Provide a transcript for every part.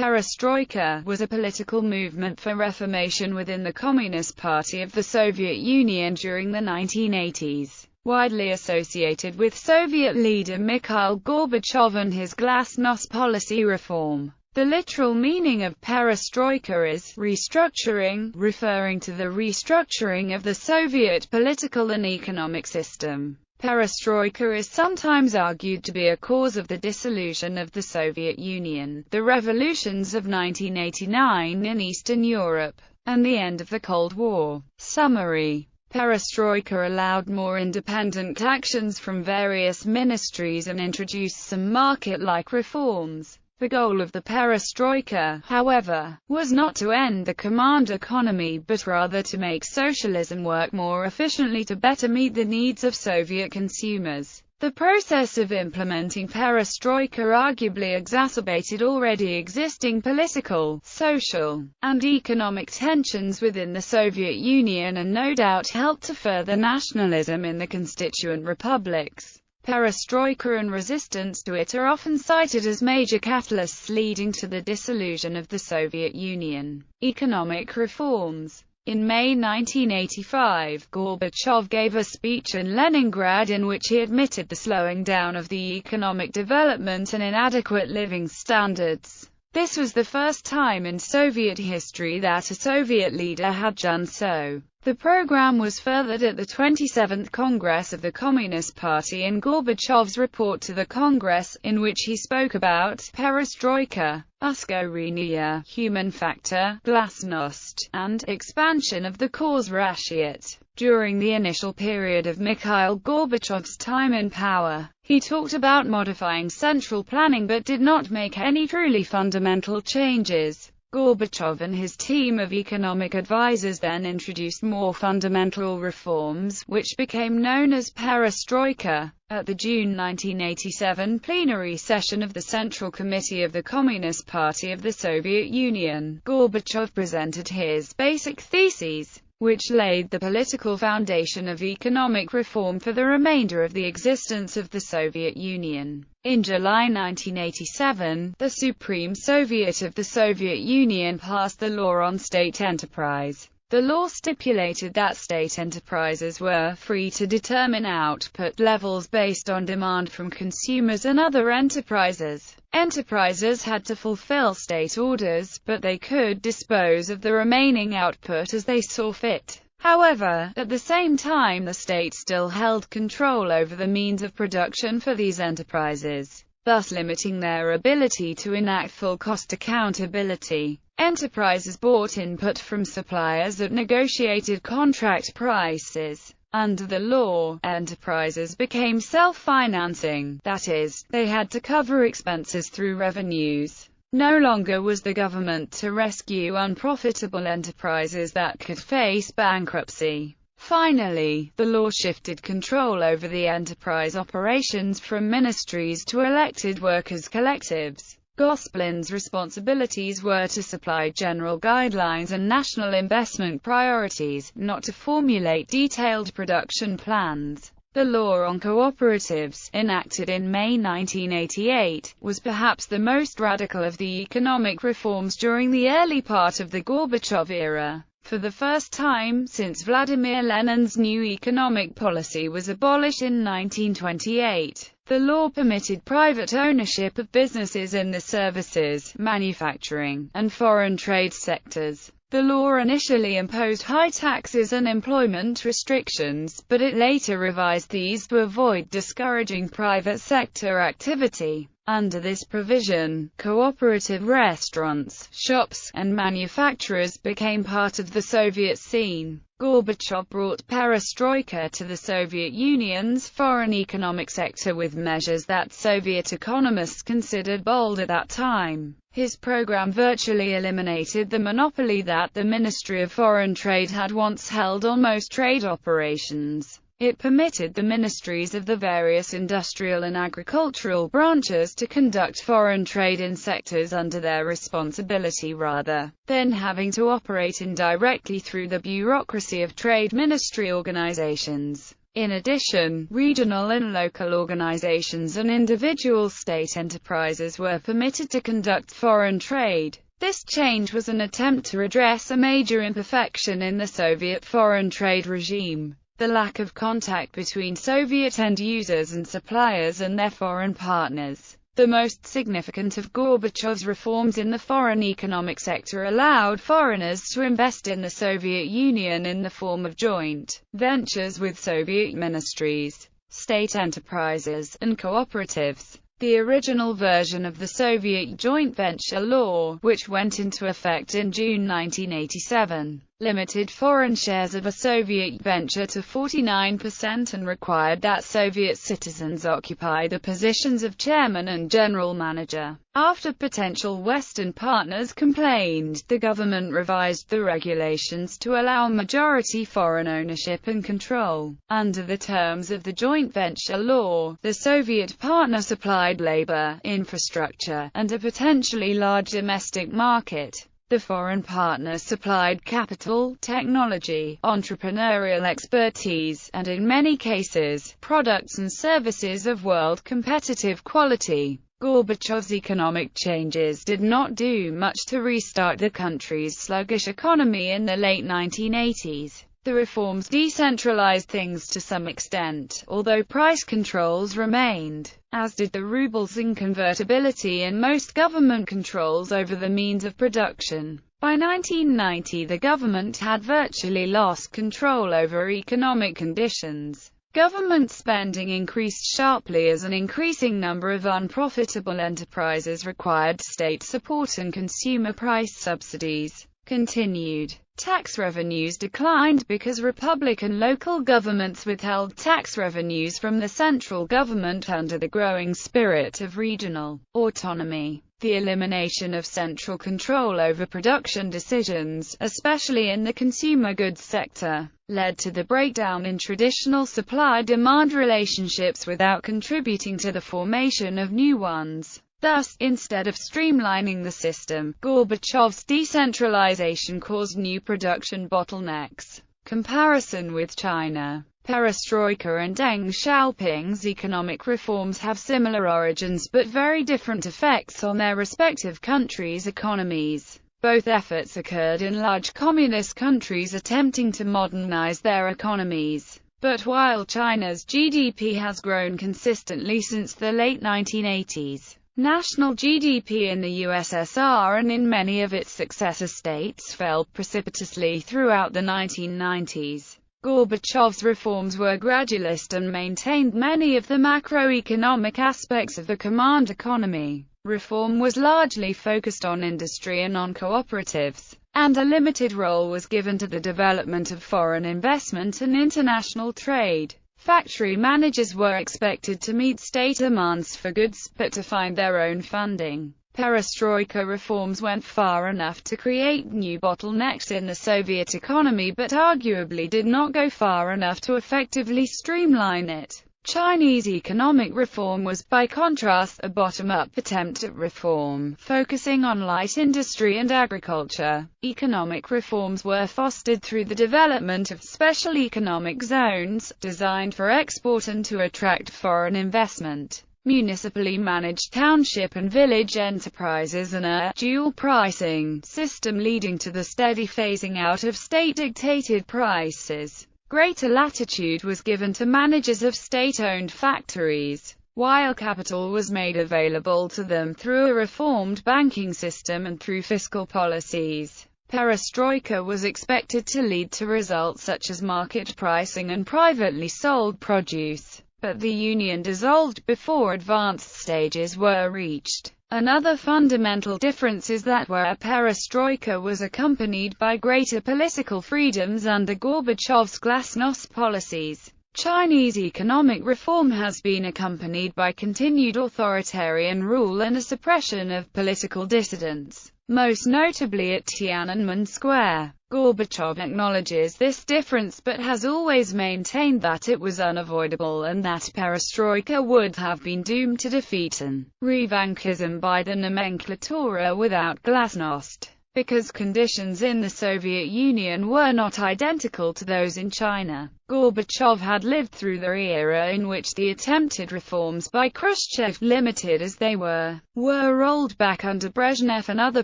Perestroika was a political movement for reformation within the Communist Party of the Soviet Union during the 1980s. Widely associated with Soviet leader Mikhail Gorbachev and his Glasnost policy reform. The literal meaning of perestroika is restructuring, referring to the restructuring of the Soviet political and economic system. Perestroika is sometimes argued to be a cause of the dissolution of the Soviet Union, the revolutions of 1989 in Eastern Europe, and the end of the Cold War. Summary: Perestroika allowed more independent actions from various ministries and introduced some market-like reforms. The goal of the perestroika, however, was not to end the command economy but rather to make socialism work more efficiently to better meet the needs of Soviet consumers. The process of implementing perestroika arguably exacerbated already existing political, social, and economic tensions within the Soviet Union and no doubt helped to further nationalism in the constituent republics. Perestroika and resistance to it are often cited as major catalysts leading to the dissolution of the Soviet Union. Economic reforms. In May 1985, Gorbachev gave a speech in Leningrad in which he admitted the slowing down of the economic development and inadequate living standards. This was the first time in Soviet history that a Soviet leader had done so. The program was furthered at the 27th Congress of the Communist Party in Gorbachev's report to the Congress, in which he spoke about perestroika, uskoreniya, human factor, glasnost, and expansion of the cause ratchet. During the initial period of Mikhail Gorbachev's time in power, he talked about modifying central planning but did not make any truly fundamental changes. Gorbachev and his team of economic advisors then introduced more fundamental reforms, which became known as perestroika. At the June 1987 plenary session of the Central Committee of the Communist Party of the Soviet Union, Gorbachev presented his basic theses, which laid the political foundation of economic reform for the remainder of the existence of the Soviet Union. In July 1987, the Supreme Soviet of the Soviet Union passed the law on state enterprise. The law stipulated that state enterprises were free to determine output levels based on demand from consumers and other enterprises. Enterprises had to fulfill state orders, but they could dispose of the remaining output as they saw fit. However, at the same time the state still held control over the means of production for these enterprises, thus limiting their ability to enact full cost accountability. Enterprises bought input from suppliers at negotiated contract prices. Under the law, enterprises became self-financing, that is, they had to cover expenses through revenues. No longer was the government to rescue unprofitable enterprises that could face bankruptcy. Finally, the law shifted control over the enterprise operations from ministries to elected workers' collectives. Gospelin's responsibilities were to supply general guidelines and national investment priorities, not to formulate detailed production plans. The law on cooperatives, enacted in May 1988, was perhaps the most radical of the economic reforms during the early part of the Gorbachev era. For the first time since Vladimir Lenin's new economic policy was abolished in 1928, the law permitted private ownership of businesses in the services, manufacturing, and foreign trade sectors. The law initially imposed high taxes and employment restrictions, but it later revised these to avoid discouraging private sector activity. Under this provision, cooperative restaurants, shops, and manufacturers became part of the Soviet scene. Gorbachev brought perestroika to the Soviet Union's foreign economic sector with measures that Soviet economists considered bold at that time. His program virtually eliminated the monopoly that the Ministry of Foreign Trade had once held on most trade operations. It permitted the ministries of the various industrial and agricultural branches to conduct foreign trade in sectors under their responsibility rather than having to operate indirectly through the bureaucracy of trade ministry organizations. In addition, regional and local organizations and individual state enterprises were permitted to conduct foreign trade. This change was an attempt to redress a major imperfection in the Soviet foreign trade regime: the lack of contact between Soviet end users and suppliers and their foreign partners. The most significant of Gorbachev's reforms in the foreign economic sector allowed foreigners to invest in the Soviet Union in the form of joint ventures with Soviet ministries, state enterprises, and cooperatives. The original version of the Soviet joint venture law, which went into effect in June 1987, limited foreign shares of a Soviet venture to 49% and required that Soviet citizens occupy the positions of chairman and general manager. After potential Western partners complained, the government revised the regulations to allow majority foreign ownership and control. Under the terms of the joint venture law, the Soviet partner supplied labor, infrastructure, and a potentially large domestic market. The foreign partners supplied capital, technology, entrepreneurial expertise, and in many cases, products and services of world competitive quality. Gorbachev's economic changes did not do much to restart the country's sluggish economy in the late 1980s. The reforms decentralized things to some extent, although price controls remained, as did the ruble's inconvertibility and most government controls over the means of production. By 1990, the government had virtually lost control over economic conditions. Government spending increased sharply as an increasing number of unprofitable enterprises required state support and consumer price subsidies continued. Tax revenues declined because Republican local governments withheld tax revenues from the central government under the growing spirit of regional autonomy. The elimination of central control over production decisions, especially in the consumer goods sector, led to the breakdown in traditional supply-demand relationships without contributing to the formation of new ones. Thus, instead of streamlining the system, Gorbachev's decentralization caused new production bottlenecks. Comparison with China. Perestroika and Deng Xiaoping's economic reforms have similar origins but very different effects on their respective countries' economies. Both efforts occurred in large communist countries attempting to modernize their economies. But while China's GDP has grown consistently since the late 1980s, national GDP in the USSR and in many of its successor states fell precipitously throughout the 1990s. Gorbachev's reforms were gradualist and maintained many of the macroeconomic aspects of the command economy. Reform was largely focused on industry and on cooperatives, and a limited role was given to the development of foreign investment and international trade. Factory managers were expected to meet state demands for goods, but to find their own funding. Perestroika reforms went far enough to create new bottlenecks in the Soviet economy but arguably did not go far enough to effectively streamline it. Chinese economic reform was, by contrast, a bottom-up attempt at reform, focusing on light industry and agriculture. Economic reforms were fostered through the development of special economic zones, designed for export and to attract foreign investment. Municipally managed township and village enterprises and a dual pricing system leading to the steady phasing out of state-dictated prices. Greater latitude was given to managers of state-owned factories, while capital was made available to them through a reformed banking system and through fiscal policies. Perestroika was expected to lead to results such as market pricing and privately sold produce. But the Union dissolved before advanced stages were reached. Another fundamental difference is that where perestroika was accompanied by greater political freedoms under Gorbachev's Glasnost policies, Chinese economic reform has been accompanied by continued authoritarian rule and a suppression of political dissidents, most notably at Tiananmen Square. Gorbachev acknowledges this difference but has always maintained that it was unavoidable and that perestroika would have been doomed to defeat and revanchism by the nomenclatura without Glasnost. Because conditions in the Soviet Union were not identical to those in China, Gorbachev had lived through the era in which the attempted reforms by Khrushchev, limited as they were rolled back under Brezhnev and other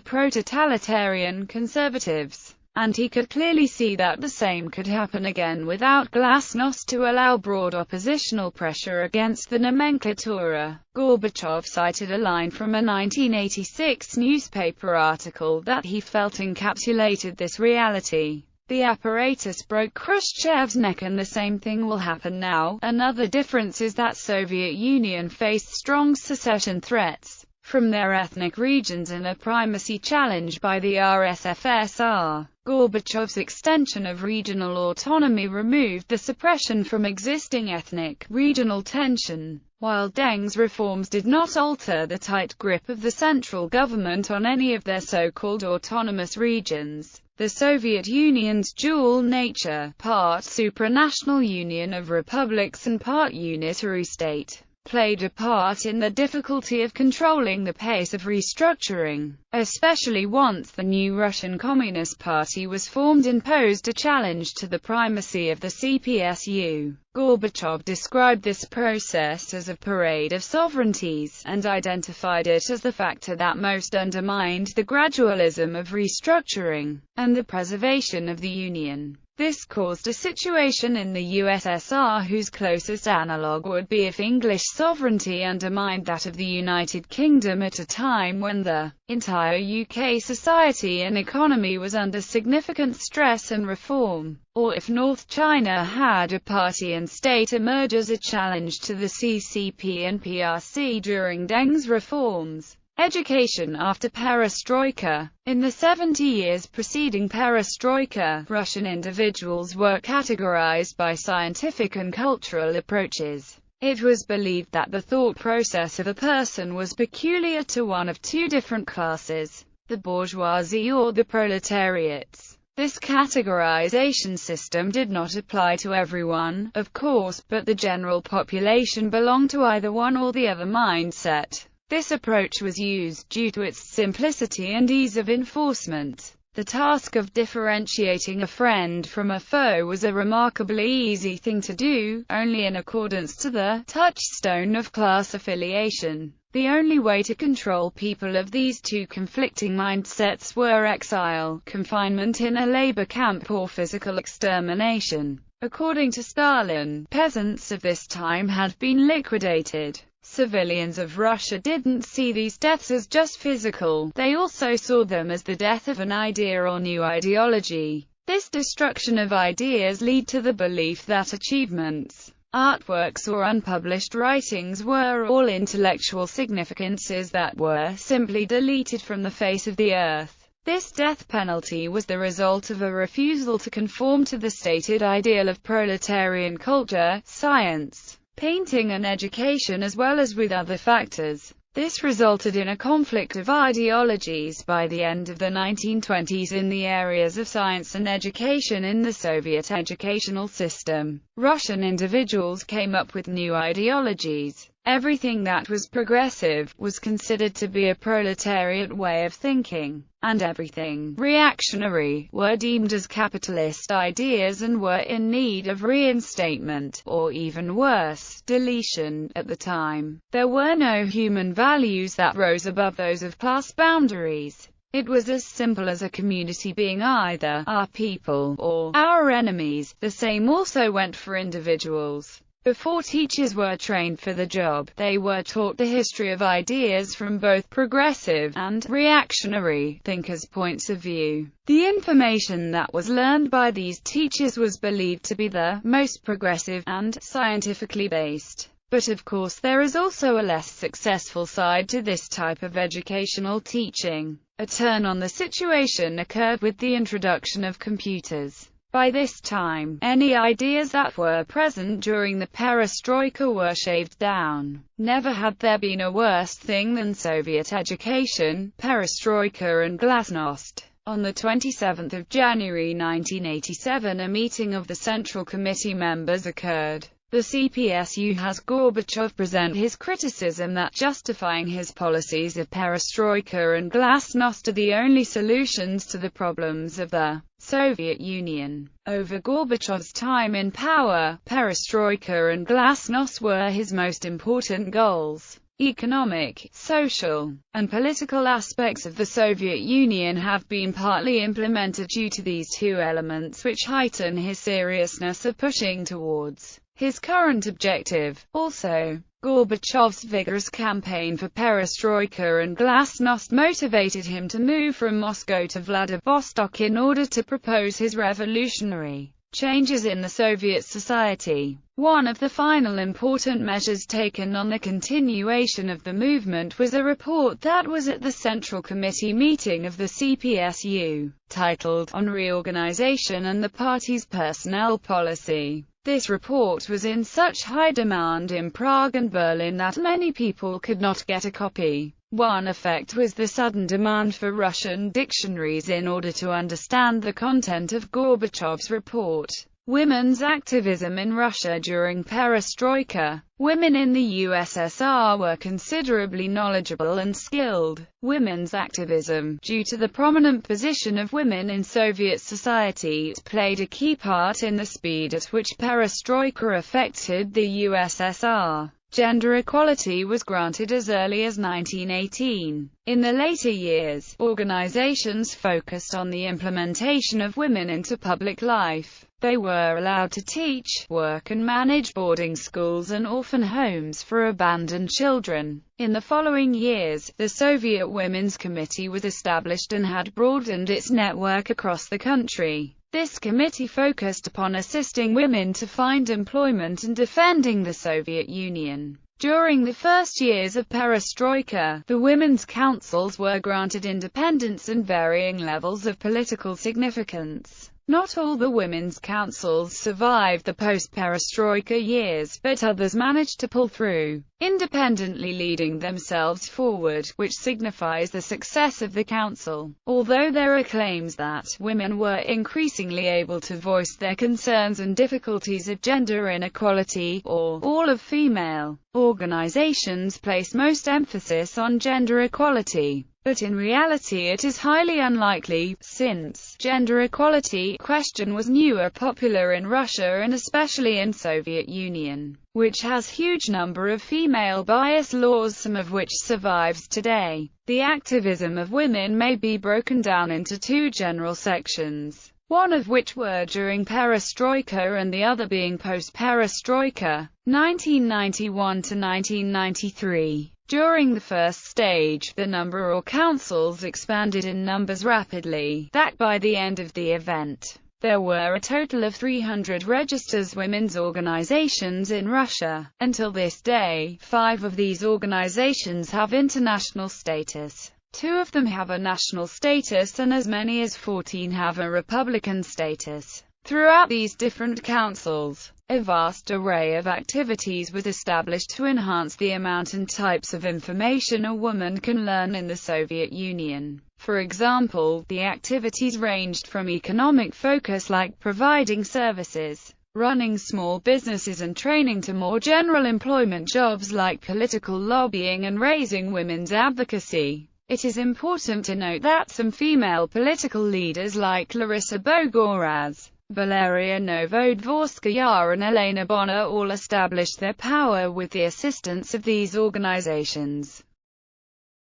pro-totalitarian conservatives. And he could clearly see that the same could happen again without Glasnost to allow broad oppositional pressure against the nomenklatura. Gorbachev cited a line from a 1986 newspaper article that he felt encapsulated this reality. The apparatus broke Khrushchev's neck and the same thing will happen now. Another difference is that Soviet Union faced strong secession threats from their ethnic regions and a primacy challenge by the RSFSR. Gorbachev's extension of regional autonomy removed the suppression from existing ethnic, regional tension, while Deng's reforms did not alter the tight grip of the central government on any of their so-called autonomous regions. The Soviet Union's dual nature, part supranational union of republics and part unitary state, played a part in the difficulty of controlling the pace of restructuring, especially once the new Russian Communist Party was formed and posed a challenge to the primacy of the CPSU. Gorbachev described this process as a parade of sovereignties, and identified it as the factor that most undermined the gradualism of restructuring, and the preservation of the Union. This caused a situation in the USSR whose closest analogue would be if English sovereignty undermined that of the United Kingdom at a time when the entire UK society and economy was under significant stress and reform, or if North China had a party and state emerge as a challenge to the CCP and PRC during Deng's reforms. Education after Perestroika. In the 70 years preceding Perestroika, Russian individuals were categorized by scientific and cultural approaches. It was believed that the thought process of a person was peculiar to one of two different classes, the bourgeoisie or the proletariats. This categorization system did not apply to everyone, of course, but the general population belonged to either one or the other mindset. This approach was used due to its simplicity and ease of enforcement. The task of differentiating a friend from a foe was a remarkably easy thing to do, only in accordance to the touchstone of class affiliation. The only way to control people of these two conflicting mindsets were exile, confinement in a labor camp, or physical extermination. According to Stalin, peasants of this time had been liquidated. Civilians of Russia didn't see these deaths as just physical, they also saw them as the death of an idea or new ideology. This destruction of ideas led to the belief that achievements, artworks or unpublished writings were all intellectual significances that were simply deleted from the face of the earth. This death penalty was the result of a refusal to conform to the stated ideal of proletarian culture, science, painting and education, as well as with other factors. This resulted in a conflict of ideologies by the end of the 1920s in the areas of science and education in the Soviet educational system. Russian individuals came up with new ideologies. Everything that was progressive was considered to be a proletariat way of thinking, and everything reactionary were deemed as capitalist ideas and were in need of reinstatement, or even worse, deletion. At the time, there were no human values that rose above those of class boundaries. It was as simple as a community being either our people or our enemies. The same also went for individuals. Before teachers were trained for the job, they were taught the history of ideas from both progressive and reactionary thinkers' points of view. The information that was learned by these teachers was believed to be the most progressive and scientifically based. But of course there is also a less successful side to this type of educational teaching. A turn on the situation occurred with the introduction of computers. By this time, any ideas that were present during the perestroika were shaved down. Never had there been a worse thing than Soviet education, perestroika and glasnost. On the 27th of January 1987, a meeting of the Central Committee members occurred. The CPSU has Gorbachev present his criticism that justifying his policies of perestroika and glasnost are the only solutions to the problems of the Soviet Union. Over Gorbachev's time in power, perestroika and glasnost were his most important goals. Economic, social, and political aspects of the Soviet Union have been partly implemented due to these two elements, which heighten his seriousness of pushing towards his current objective. Also, Gorbachev's vigorous campaign for perestroika and glasnost motivated him to move from Moscow to Vladivostok in order to propose his revolutionary changes in the Soviet society. One of the final important measures taken on the continuation of the movement was a report that was at the Central Committee meeting of the CPSU, titled "On Reorganization and the Party's Personnel Policy." This report was in such high demand in Prague and Berlin that many people could not get a copy. One effect was the sudden demand for Russian dictionaries in order to understand the content of Gorbachev's report. Women's activism in Russia during perestroika. Women in the USSR were considerably knowledgeable and skilled. Women's activism, due to the prominent position of women in Soviet society, played a key part in the speed at which perestroika affected the USSR. Gender equality was granted as early as 1918. In the later years, organizations focused on the implementation of women into public life. They were allowed to teach, work and manage boarding schools and orphan homes for abandoned children. In the following years, the Soviet Women's Committee was established and had broadened its network across the country. This committee focused upon assisting women to find employment and defending the Soviet Union. During the first years of perestroika, the women's councils were granted independence and varying levels of political significance. Not all the women's councils survived the post-perestroika years, but others managed to pull through, independently leading themselves forward, which signifies the success of the council. Although there are claims that women were increasingly able to voice their concerns and difficulties of gender inequality, or all of female organizations place most emphasis on gender equality. But in reality it is highly unlikely, since gender equality question was newer popular in Russia and especially in Soviet Union, which has huge number of female bias laws, some of which survives today. The activism of women may be broken down into two general sections, one of which were during perestroika and the other being post-perestroika, 1991 to 1993. During the first stage, the number of councils expanded in numbers rapidly, that by the end of the event, there were a total of 300 registered women's organizations in Russia. Until this day, 5 of these organizations have international status. 2 of them have a national status and as many as 14 have a republican status. Throughout these different councils, a vast array of activities was established to enhance the amount and types of information a woman can learn in the Soviet Union. For example, the activities ranged from economic focus like providing services, running small businesses and training to more general employment jobs like political lobbying and raising women's advocacy. It is important to note that some female political leaders like Larissa Bogoraz, Valeria Novodvorskaya and Elena Bonner all established their power with the assistance of these organizations.